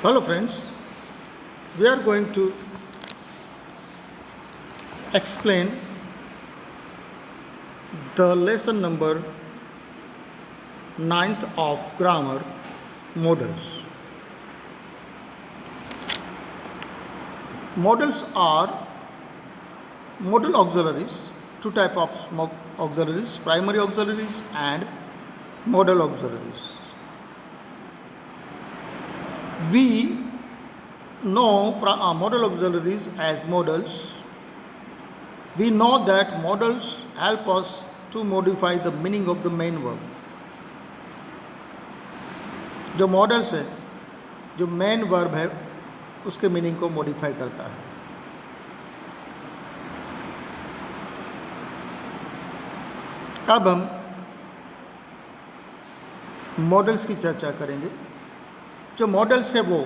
Hello friends, we are going to explain the lesson number 9th of grammar modals. Modals are modal auxiliaries, two types of auxiliaries, primary auxiliaries and modal auxiliaries. We know modal auxiliaries as modals. We know that modals help us to modify the meaning of the main verb. जो models है, जो main verb है, उसके meaning को modify करता है. अब हम मॉडल्स की चर्चा करेंगे. जो मॉडल्स है वो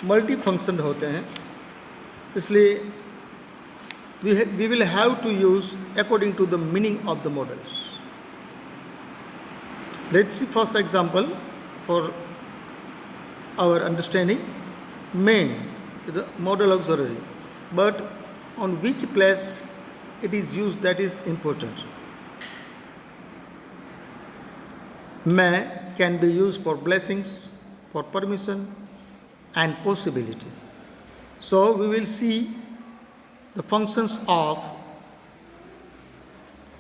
मल्टी फंक्शन होते हैं, इसलिए we will have to use according to the meaning of the models. Let's see first example for our understanding. May is the modal auxiliary, but on which place it is used, that is important. May can be used for blessings, for permission and possibility. So we will see the functions of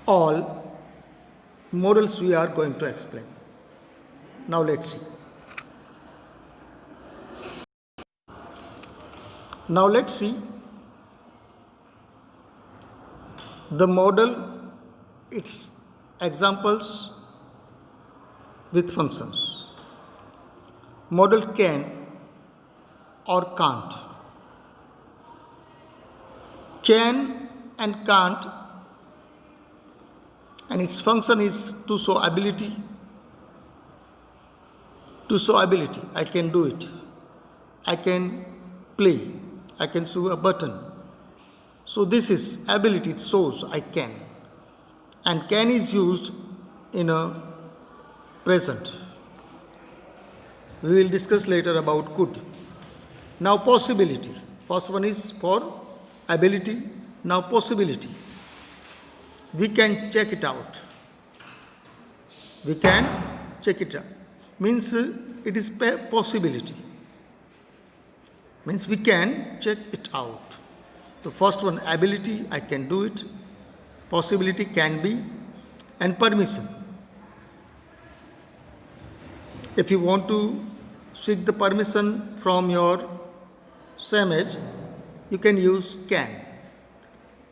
all modals we are going to explain. Now let's see. Now let's see the modal, its examples with functions. Modal can or can't. Can and can't, and its function is to show ability. To show ability, I can do it. I can play. I can show a button. So this is ability, it shows I can. And can is used in a present. We will discuss later about could. Now possibility. First one is for ability. Now possibility. We can check it out. We can check it out. Means it is possibility. Means we can check it out. The first one, ability, I can do it. Possibility, can be. And permission. If you want to seek the permission from your same age, you can use can.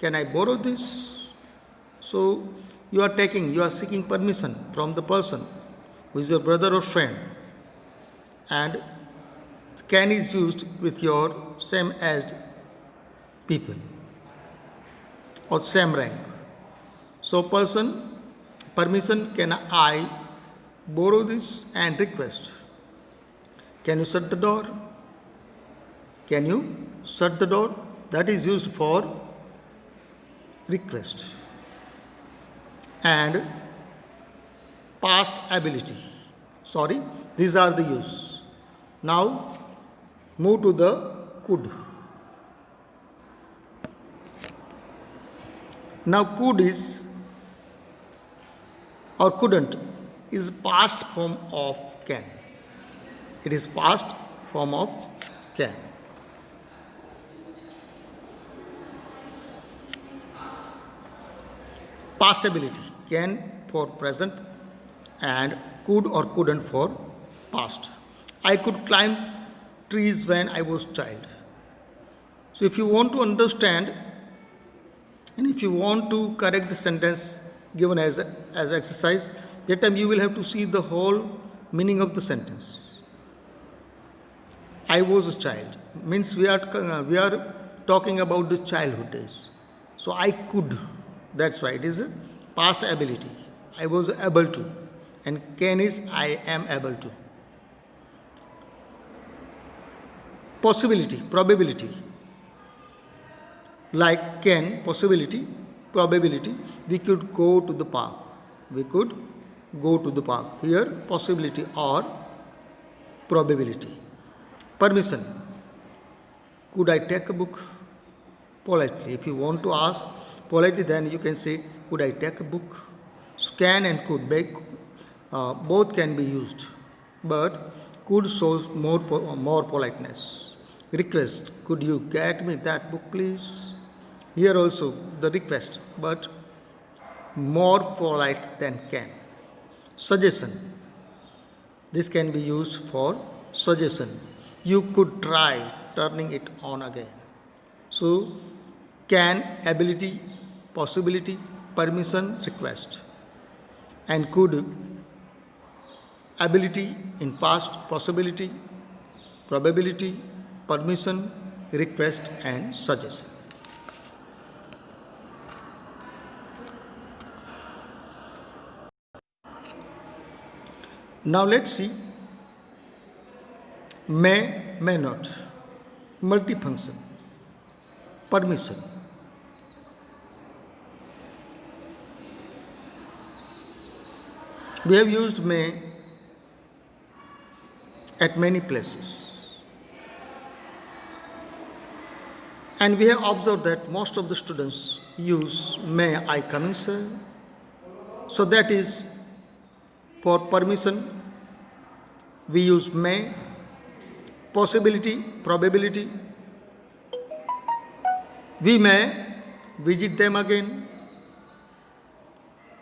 Can I borrow this? So you are seeking permission from the person who is your brother or friend, and can is used with your same aged people or same rank. So permission, can I borrow this, and request. Can you shut the door? Can you shut the door? That is used for request. And past ability. Sorry, these are the use. Now move to the could. Now could is or couldn't is past form of can. It is past form of can. Past ability, can for present and could or couldn't for past. I could climb trees when I was child. So if you want to understand and if you want to correct the sentence given as exercise, that time you will have to see the whole meaning of the sentence. I was a child means we are talking about the childhood days. So I could, that's why it is a past ability. I was able to, and can is I am able to. Possibility, probability. Like can, possibility, probability. We could go to the park. We could go to the park. Here, possibility or probability. Permission. Could I take a book? Politely. If you want to ask politely, then you can say, could I take a book? Can and could, both can be used, but could shows more politeness. Request. Could you get me that book, please? Here also the request, but more polite than can. Suggestion. This can be used for suggestion. You could try turning it on again. So, can, ability, possibility, permission, request. And could, ability in past, possibility, probability, permission, request, and suggestion. Now let's see may not, multifunction, permission. We have used may at many places. And we have observed that most of the students use may I come in, sir? So that is for permission. We use may. Possibility, probability. We may visit them again.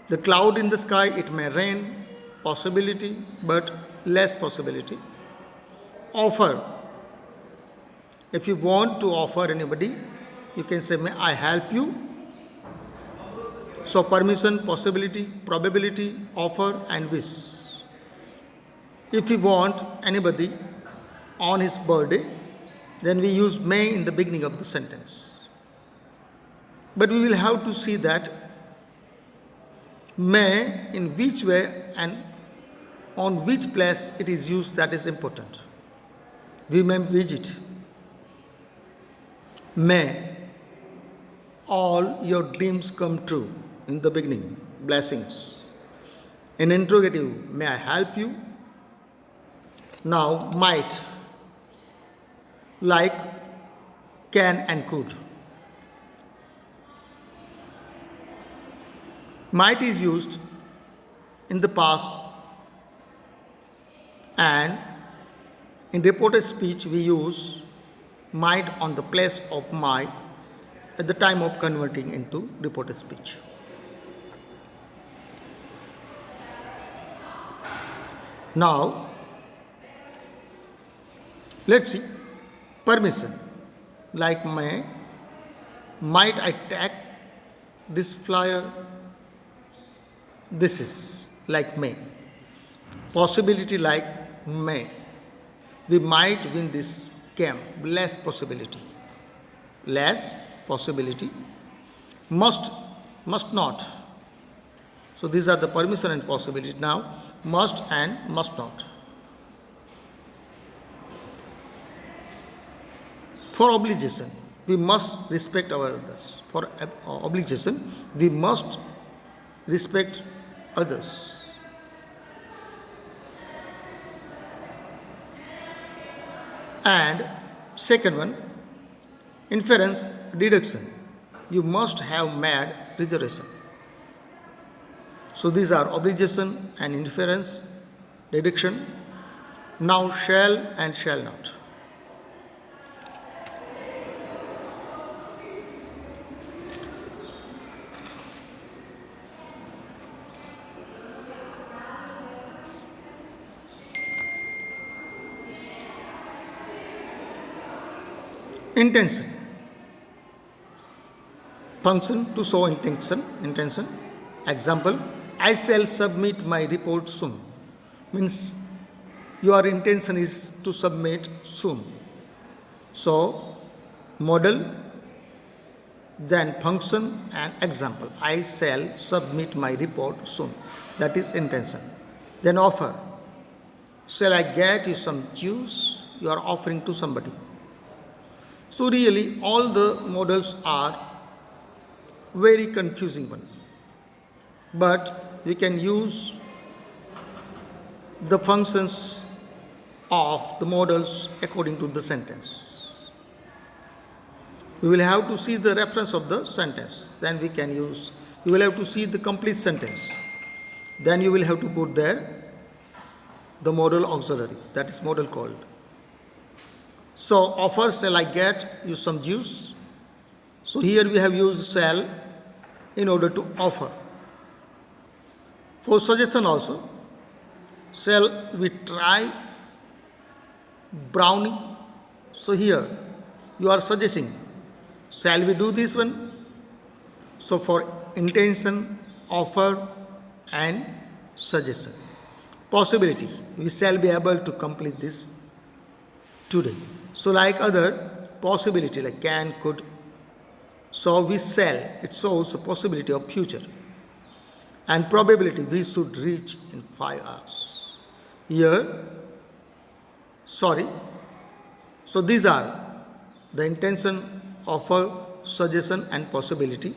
The cloud in the sky, it may rain. Possibility, but less possibility. Offer. If you want to offer anybody, you can say, may I help you? So permission, possibility, probability, offer, and wish. If you want anybody on his birthday, then we use may in the beginning of the sentence. But we will have to see that may in which way and on which place it is used, that is important. We may visit. May all your dreams come true in the beginning. Blessings. In interrogative, may I help you? Now, might, like can and could. Might is used in the past, and in reported speech we use might on the place of might at the time of converting into reported speech. Now, let's see permission. Like might I take this flyer? This is like may. Possibility like may. We might win this game. Less possibility. Less possibility. Must not. So these are the permission and possibility. Now, must and must not. For obligation, we must respect our others. For obligation, we must respect others. And second one, inference, deduction. You must have made reservation. So these are obligation and inference, deduction. Now shall and shall not. Intention. Function to show intention. Example, I shall submit my report soon. Means your intention is to submit soon. So, model, then function and example. I shall submit my report soon. That is intention. Then offer. Shall I get you some juice? You are offering to somebody. So really all the models are very confusing one. But we can use the functions of the models according to the sentence. We will have to see the reference of the sentence. Then we can use, you will have to see the complete sentence. Then you will have to put there the modal auxiliary. That is modal called. So offer, shall I get you some juice? So here we have used shall in order to offer. For suggestion also, shall we try brownie? So here you are suggesting, shall we do this one? So for intention, offer and suggestion. Possibility, we shall be able to complete this today. So like other possibility like can, could. So we shall, it shows the possibility of future. And probability, we should reach in 5 hours. Here, sorry. So these are the intention, offer, suggestion and possibility.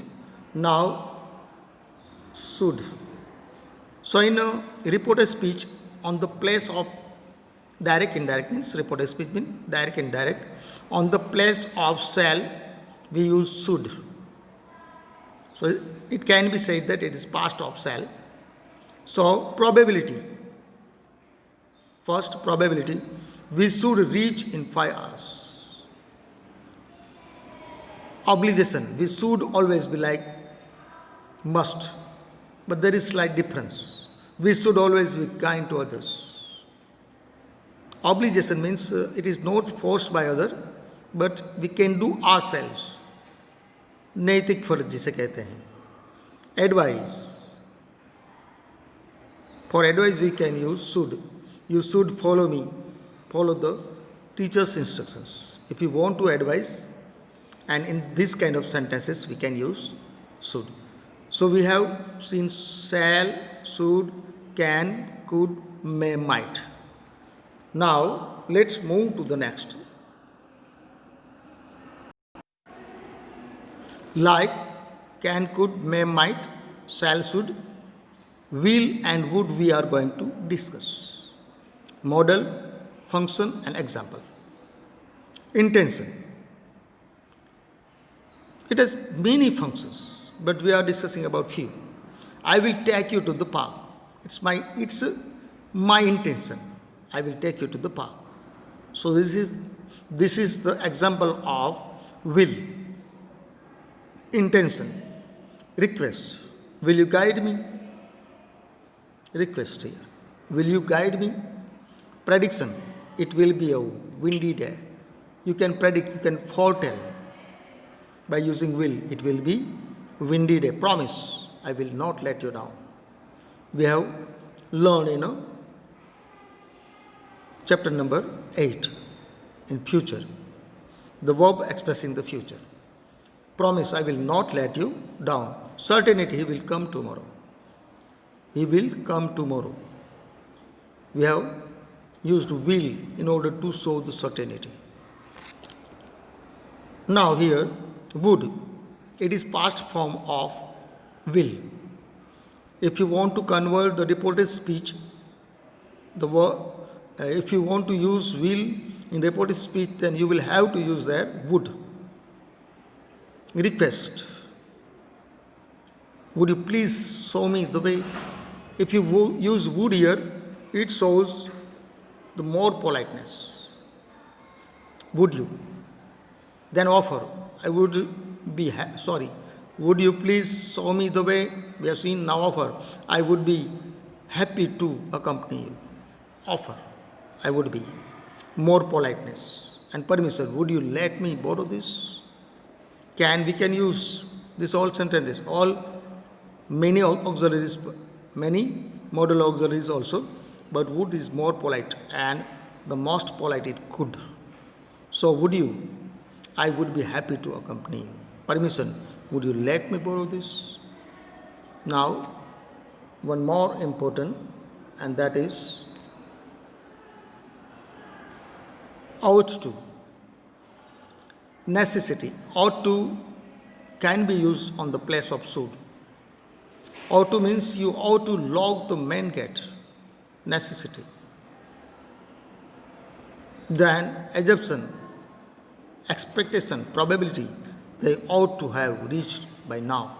Now, should. So in a reported speech, on the place of direct, indirect means reported speech means direct, indirect. On the place of shall, we use should. So it can be said that it is past of shall. So probability. First probability, we should reach in 5 hours. Obligation, we should always be like must, but there is slight difference. We should always be kind to others. Obligation means it is not forced by other, but we can do ourselves. नैतिक फर्ज जिसे कहते हैं. Advice, for advice we can use should. You should follow me, follow the teacher's instructions. If you want to advise, and in this kind of sentences we can use should. So we have seen shall, should, can, could, may, might. Now let's move to the next. Like can, could, may, might, shall, should, will and would we are going to discuss. Model, function and example. Intention. It has many functions, but we are discussing about few. I will take you to the park. It's my intention. I will take you to the park. So this is the example of will. Intention. Request. Will you guide me? Request here. Will you guide me? Prediction. It will be a windy day. You can predict, you can foretell by using will. It will be windy day. Promise. I will not let you down. We have learned chapter number 8 in future. The verb expressing the future. Promise, I will not let you down. Certainty, he will come tomorrow. He will come tomorrow. We have used will in order to show the certainty. Now here, would. It is past form of will. If you want to convert the reported speech, if you want to use will in reported speech, then you will have to use there would. Request. Would you please show me the way? If you use would here, it shows the more politeness. Would you? Then offer. I would be sorry. Would you please show me the way? We have seen now offer. I would be happy to accompany you. Offer. I would be. More politeness. And permission. Would you let me borrow this? We can use this all sentences. Many auxiliaries, many modal auxiliaries also. But would is more polite and the most polite it could. So would you? I would be happy to accompany you. Permission. Would you let me borrow this? Now, one more important, and that is ought to. Necessity. Ought to can be used on the place of should. Ought to means you ought to lock the main gate. Necessity. Then assumption, expectation, probability, they ought to have reached by now.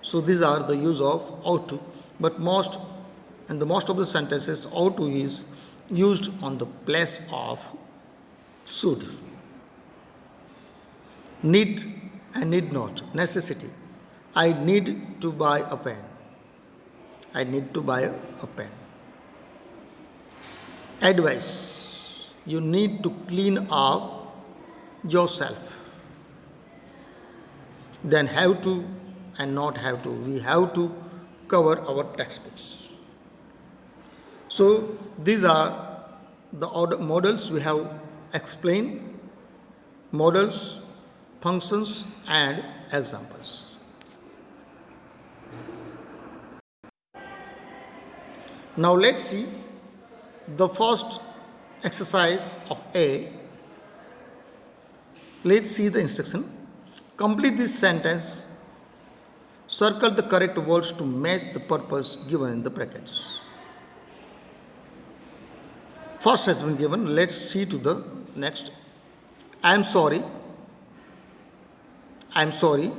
So these are the use of ought to, but most and the most of the sentences ought to is used on the place of should. Need and need not, necessity. I need to buy a pen. I need to buy a pen. Advice, you need to clean up yourself. Then have to and not have to. We have to cover our textbooks. So these are the models we have explained, models, functions and examples. Now let's see the first exercise of A. Let's see the instruction. Complete this sentence. Circle the correct words to match the purpose given in the brackets. First has been given. Let's see to the next. I am sorry. I am sorry.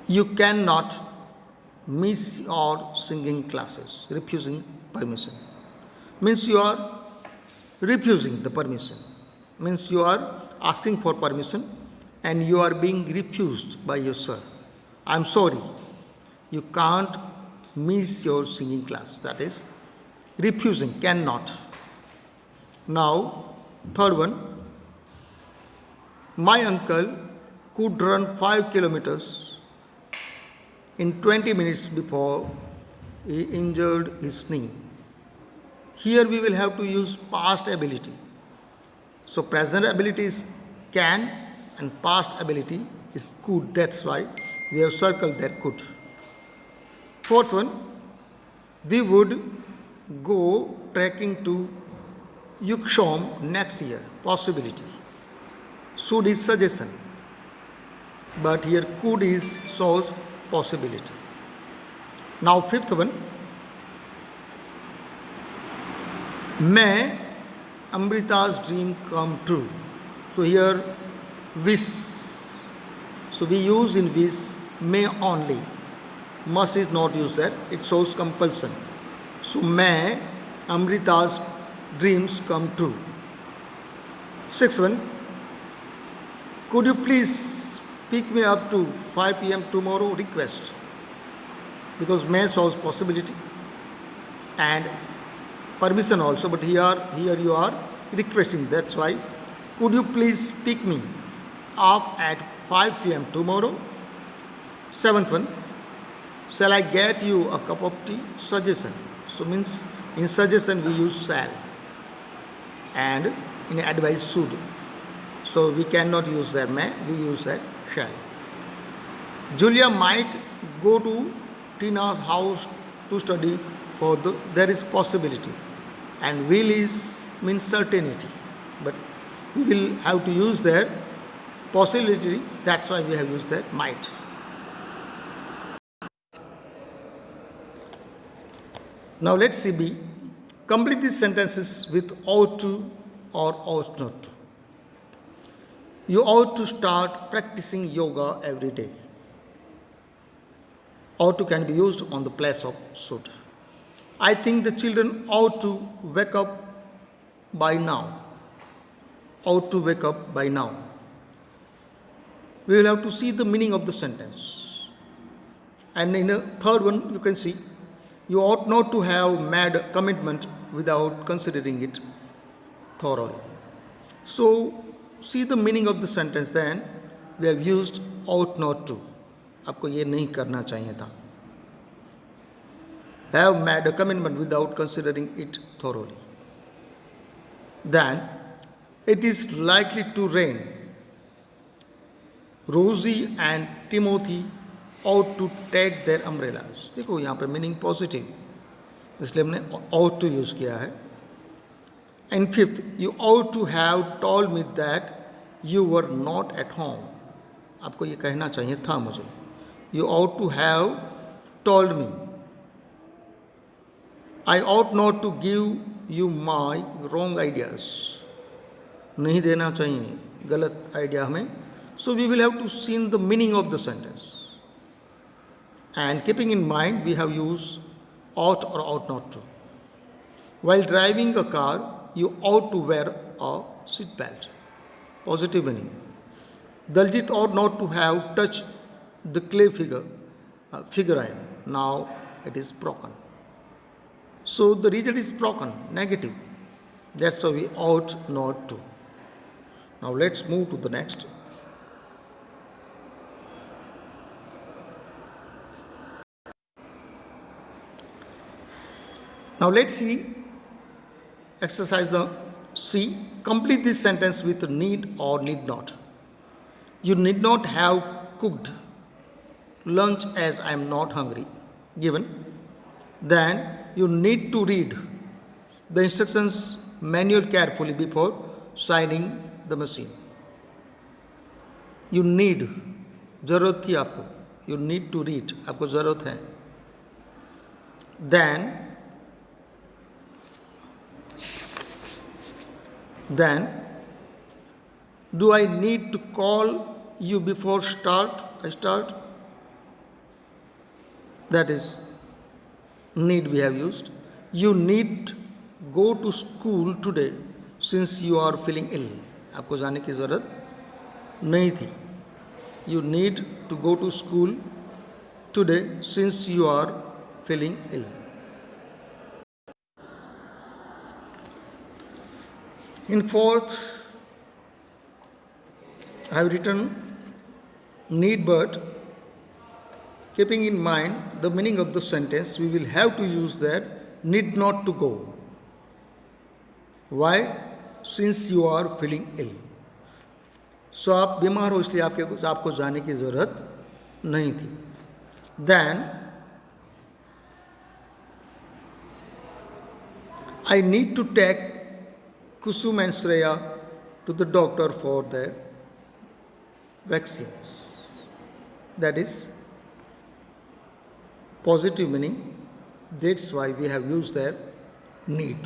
You cannot miss your singing classes. Refusing permission. Means you are refusing the permission. Means you are asking for permission and you are being refused by your sir. I am sorry. You can't miss your singing class. That is refusing, cannot. Now, third one. My uncle could run 5 kilometers in 20 minutes before he injured his knee. Here we will have to use past ability. So present ability is can and past ability is could. That's why we have circled that could. Fourth one, we would go trekking to Yukshom next year. Possibility. Should is suggestion. But here could is shows possibility. Now fifth one, may Amrita's dream come true. So here wish. So we use in wish may only. Must is not used there. It shows compulsion. So may Amrita's dreams come true. Sixth one, could you please pick me up to 5 p.m. tomorrow? Request. Because may shows possibility and permission also, but here you are requesting. That's why could you please pick me up at 5 p.m. tomorrow? Seventh one, shall I get you a cup of tea? Suggestion. So means in suggestion we use shall and in advice should. So we cannot use that may, we use that shall. Julia might go to Tina's house to study for there is possibility and will is means certainty, but we will have to use their possibility. That's why we have used that might. Now let's see B. Complete these sentences with ought to or ought not to. You ought to start practicing yoga every day. Ought to can be used on the place of should. I think the children ought to wake up by now. Ought to wake up by now. We will have to see the meaning of the sentence. And in the third one, you can see, you ought not to have made a commitment without considering it thoroughly. So, see the meaning of the sentence. Then we have used ought not to. आपको ये नहीं करना चाहिए था. Have made a commitment without considering it thoroughly. Then it is likely to rain. Rosie and Timothy ought to take their umbrellas. देखो यहाँ पे meaning positive, इसलिए हमने ought to यूज किया है. And fifth, you ought to have told me that you were not at home. आपको ये कहना चाहिए था मुझे. You ought to have told me. I ought not to give you my wrong ideas. नहीं देना चाहिए गलत आइडिया हमें. So we will have to see the meaning of the sentence. And keeping in mind, we have used ought or ought not to. While driving a car, you ought to wear a seat belt. Positive meaning. Daljit ought not to have touched the clay figurine. Now it is broken. So the result is broken, negative. That's why we ought not to. Now let's move to the next. Now let's see exercise the C. Complete this sentence with need or need not. You need not have cooked lunch as I am not hungry. Given. Then you need to read the instructions manual carefully before signing the machine. You need, जरूरत थी आपको. You need to read, आपको जरूरत है. Then do I need to call you before I start? That is need we have used. You need go to school today since you are feeling ill. आपको जाने की ज़रूरत नहीं थी. You need to go to school today since you are feeling ill. In fourth, I have written need but keeping in mind the meaning of the sentence, we will have to use that need not to go. Why? Since you are feeling ill. So आप बीमार हो इसलिए आपको जाने की ज़रूरत नहीं थी. Then I need to take Kusum and Shreya to the doctor for their vaccines. That is positive meaning. That's why we have used their need.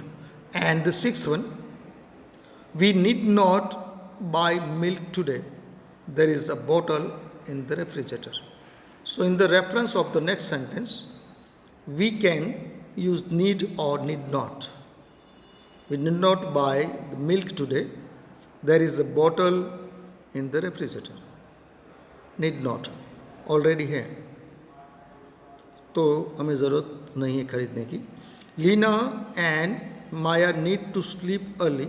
And the sixth one, we need not buy milk today. There is a bottle in the refrigerator. So in the reference of the next sentence, we can use need or need not. We need not buy the milk today. There is a bottle in the refrigerator. Need not. Already है. तो हमें ज़रूरत नहीं है खरीदने की. Lina and Maya need to sleep early.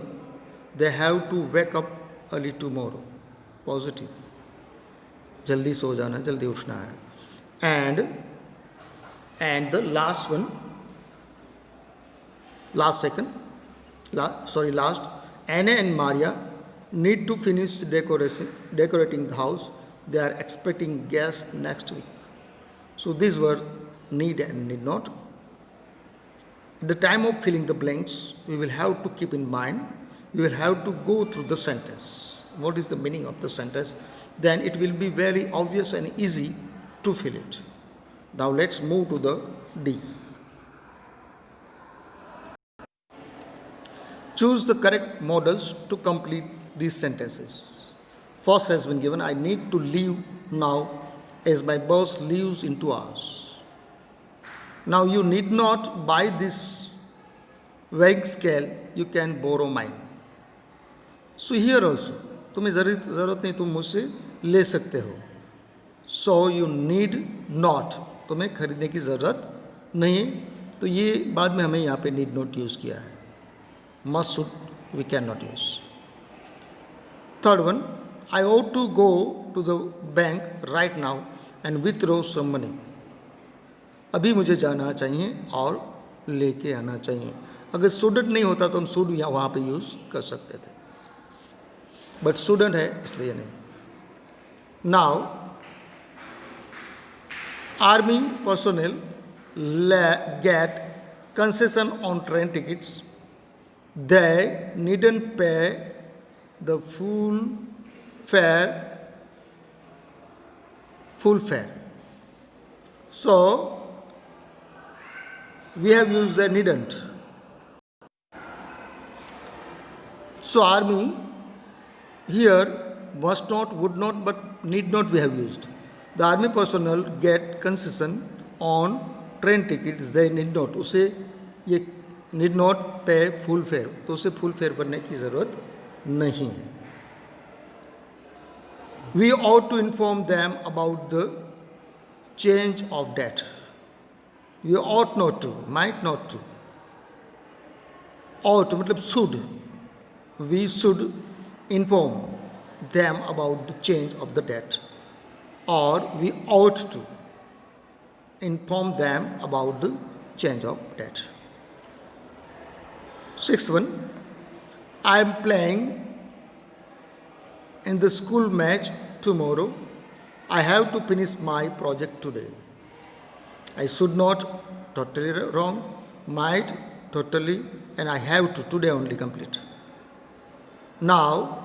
They have to wake up early tomorrow. Positive. जल्दी सो जाना, जल्दी उठना है. And the last one, last, Anna and Maria need to finish decorating the house. They are expecting guests next week. So these were need and need not. At the time of filling the blanks, we will have to keep in mind, we will have to go through the sentence. What is the meaning of the sentence? Then it will be very obvious and easy to fill it. Now let's move to the D. Choose the correct models to complete these sentences. First has been given, I need to leave now as my boss leaves in 2 hours. Now you need not buy this weighing scale, you can borrow mine. So here also, तुम्हें ज़रूरत नहीं, तुम मुझसे ले सकते हो. So you need not, तुम्हें खरीदने की ज़रूरत नहीं. तो ये बाद में हमें यहाँ पे need not यूज़ किया है. Must should we cannot use. Third one, I ought to go to the bank right now and withdraw some money. अभी मुझे जाना चाहिए और लेके आना चाहिए. अगर shouldn't नहीं होता तो हम should यहाँ वहाँ पे यूज़ कर सकते थे. But shouldn't है इसलिए नहीं. Now, army personnel get concession on train tickets. They needn't pay the full fare. So we have used the needn't. So army here must not, would not, but need not we have used. The army personnel get concession on train tickets. They need not. उसे ये need not pay full fare. तो उसे full fare भरने की ज़रूरत नहीं है. We ought to inform them about the change of date. We ought not to, might not to. Ought मतलब should. We should inform them about the change of the date, or we ought to inform them about the change of date. Sixth one, I am playing in the school match tomorrow. I have to finish my project today. I should not, totally wrong, might, totally, and I have to today only complete. Now,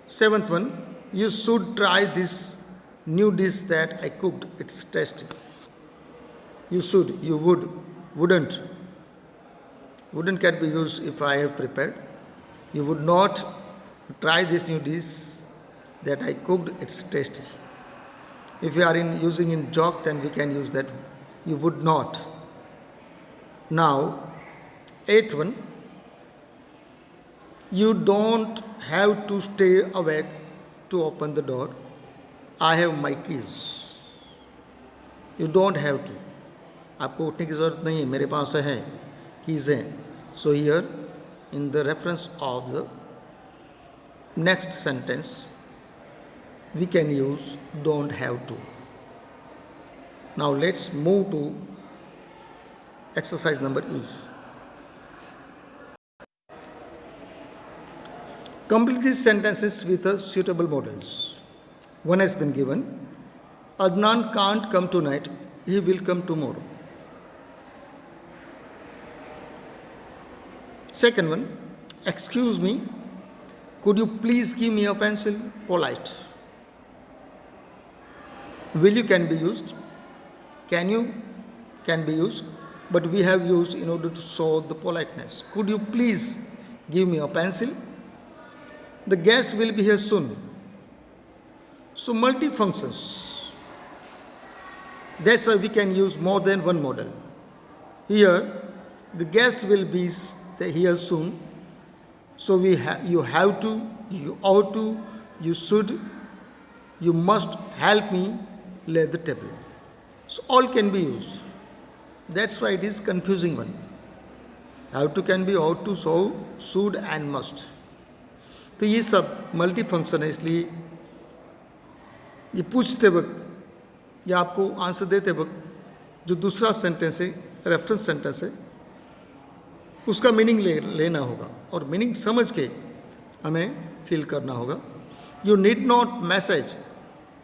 seventh one, you should try this new dish that I cooked. It's tasty. You should, you would, wouldn't. Wouldn't can be used if I have prepared. You would not try this new dish that I cooked. It's tasty. If you are using in joke, then we can use that. You would not. Now, eighth one. You don't have to stay awake to open the door. I have my keys. You don't have to. आपको उठने की ज़रूरत नहीं है, मेरे पास है keys हैं. So here in the reference of the next sentence we can use don't have to. Now let's move to exercise number E. Complete these sentences with suitable models. One has been given. Adnan can't come tonight. He will come tomorrow. Second one. Excuse me. Could you please give me a pencil? Polite. Will you can be used. Can you can be used. But we have used in order to show the politeness. Could you please give me a pencil? The guest will be here soon. So multifunctions. That's why we can use more than one model. Here, the guest will be here soon. So you have to, you ought to, you should, you must help me lay the table. So all can be used. That's why it is confusing one. Have to can be ought to, so, should and must. तो ये सब multi function है, इसलिए ये पूछते वक्त या आपको आंसर देते वक्त जो दूसरा सेंटेंस है, रेफरेंस सेंटेंस है, उसका मीनिंग लेना होगा और मीनिंग समझ के हमें फिल करना होगा. You need not message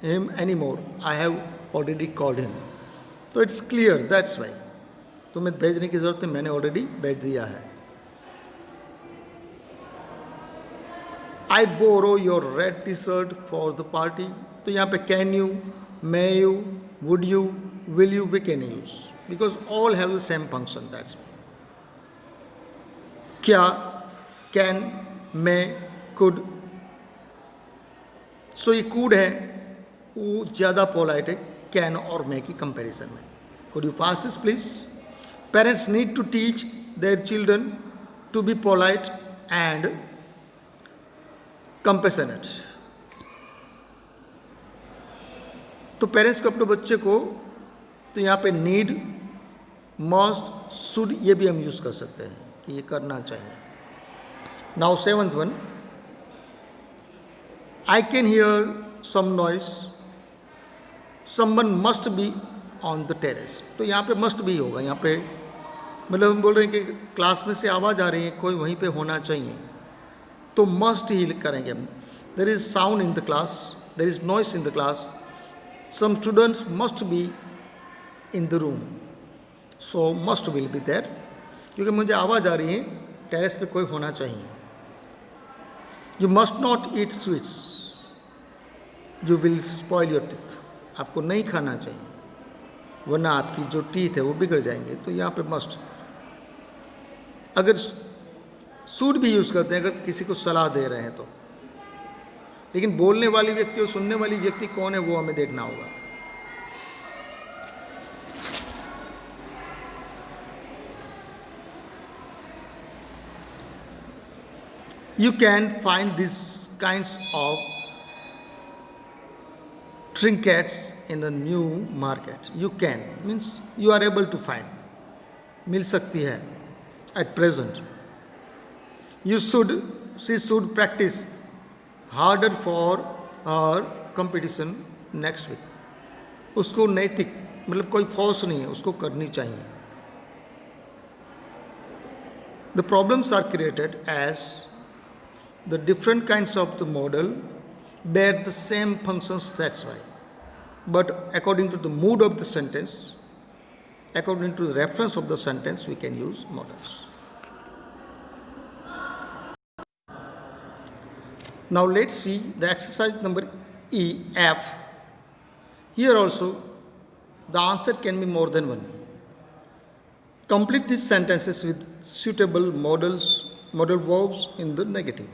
him any more, I have already called him. तो इट्स क्लियर, दैट्स वाई. तुम्हें भेजने की ज़रूरत नहीं, मैंने ऑलरेडी भेज दिया है. I borrow your red t-shirt for the party. तो यहाँ पे can you, may you, would you, will you we can use because all have the same function. That's why. क्या, can, may, could. So ये could है, वो ज़्यादा polite है can और may की comparison में. Could you pass this please? Parents need to teach their children to be polite and compassionate. तो पेरेंट्स को अपने बच्चे को, तो यहाँ पे नीड, मस्ट, शुड ये भी हम यूज़ कर सकते हैं कि ये करना चाहिए. Now seventh one. I can hear some noise. Someone must be on the terrace. तो यहाँ पे मस्ट भी होगा. यहाँ पे मतलब हम बोल रहे हैं कि क्लास में से आवाज़ आ रही है, कोई वहीं पे होना चाहिए, तो मस्ट ही करेंगे. There is sound in the class, there is noise in the class, some students must be in the room, so must will be there. क्योंकि मुझे आवाज़ आ रही है, टेरेस पे कोई होना चाहिए. You must not eat sweets, you will spoil your teeth. आपको नहीं खाना चाहिए, वरना आपकी जो टीथ है वो बिगड़ जाएंगे। तो यहाँ पे मस्ट, अगर शुड भी यूज़ करते हैं अगर किसी को सलाह दे रहे हैं तो, लेकिन बोलने वाली व्यक्ति और सुनने वाली व्यक्ति कौन है वो हमें देखना होगा। You can find these kinds of trinkets in the new market. You can means you are able to find, मिल सकती है at present. You should, she should practice harder for her competition next week. उसको नैतिक मतलब कोई force नहीं है, उसको करनी चाहिए। The problems are created as the different kinds of the model bear the same functions, that's why. But according to the mood of the sentence, according to the reference of the sentence, we can use models. Now let's see the exercise number EF. Here also the answer can be more than one. Complete these sentences with suitable model verbs in the negative.